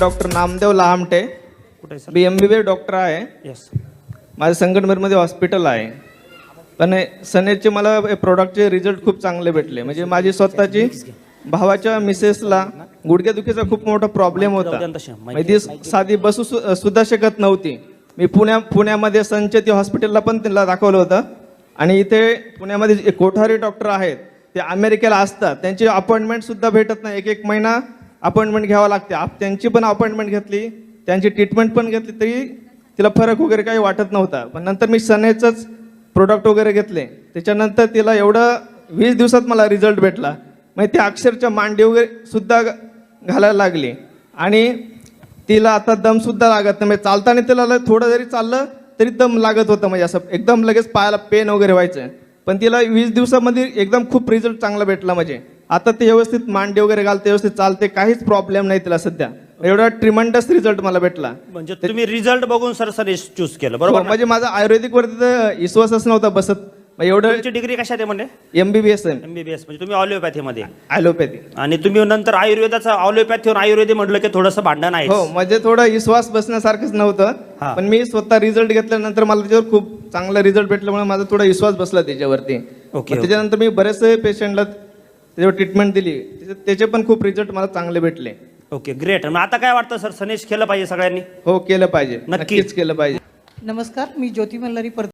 Doctor Namdev Lahamate, कुठे sir? BMBBS doctor आहे. Yes. माझं संगमनेरमध्ये हॉस्पिटल आहे. पण सनेजचे मला प्रोडक्टचे रिझल्ट खूप चांगले भेटले. म्हणजे माझी स्वतःची भावाच्या मिसेसला गुडघ्यादुखीचा खूप मोठा प्रॉब्लेम होता. म्हणजे ती साधी बसू सुद्धा शकत नव्हती. मी पुण्यामध्ये संचेती हॉस्पिटलला पण तिला दाखवलं होतं. आणि इथे पुण्यामध्ये कोठारी डॉक्टर आहेत, ते अमेरिकेला असतात. त्यांची अपॉइंटमेंट सुद्धा भेटत नाही. एक महिना अपॉइंटमेंट घ्यावं लागते. त्यांची पण अपॉइंटमेंट घेतली, त्यांची ट्रीटमेंट पण घेतली, तरी तिला फरक वगैरे काही वाटत नव्हता. पण नंतर मी सनेचंच प्रोडक्ट वगैरे घेतले. त्याच्यानंतर तिला एवढं 20 दिवसात मला रिझल्ट भेटला. म्हणजे ती अक्षरशः मांडी वगैरे सुद्धा घालायला लागली. आणि तिला आता दम सुद्धा लागत नाही. म्हणजे चालताना तिला थोडं जरी चाललं तरी दम लागत होतं. म्हणजे असं एकदम लगेच पायाला पेन वगैरे व्हायचं. पण तिला 20 दिवसामध्ये एकदम खूप रिझल्ट चांगला भेटला. म्हणजे आता ते व्यवस्थित मांडी वगैरे घालते, व्यवस्थित चालते, काहीच प्रॉब्लेम नाही तिला सध्या. एवढा ट्रिमंडस रिझल्ट मला भेटला. म्हणजे तुम्ही रिझल्ट बघून सर सनेज चूज केलं, बरोबर ना? म्हणजे माझा आयुर्वेदिक वरती तर विश्वासच नव्हता बसत. एवढं तुमची डिग्री कशात आहे म्हणजे? MBBS MBBS. म्हणजे तुम्ही ऑलिओपॅथीमध्ये ॲलोपॅथी. आणि तुम्ही नंतर आयुर्वेदाचा ऑलिओपॅथीवर आयुर्वेदी म्हटलं की थोडंसं भांडण आहे. हो, म्हणजे थोडं विश्वास बसण्यासारखंच नव्हतं. हा. पण मी स्वतः रिझल्ट घेतल्यानंतर मला त्याच्यावर खूप चांगला रिझल्ट भेटल्यामुळे माझा थोडा विश्वास बसला त्याच्यावरती. ओके. त्याच्यानंतर मी बरेचसे पेशंटला त्याच्यावर ट्रीटमेंट दिली. त्याचे पण खूप रिझल्ट मला चांगले भेटले. Okay, great. मग आता काय वाटतं सर, सनेज केलं पाहिजे सगळ्यांनी? हो, केलं पाहिजे, नक्की. नक्कीच केलं पाहिजे. नमस्कार, मी ज्योती मल्हारी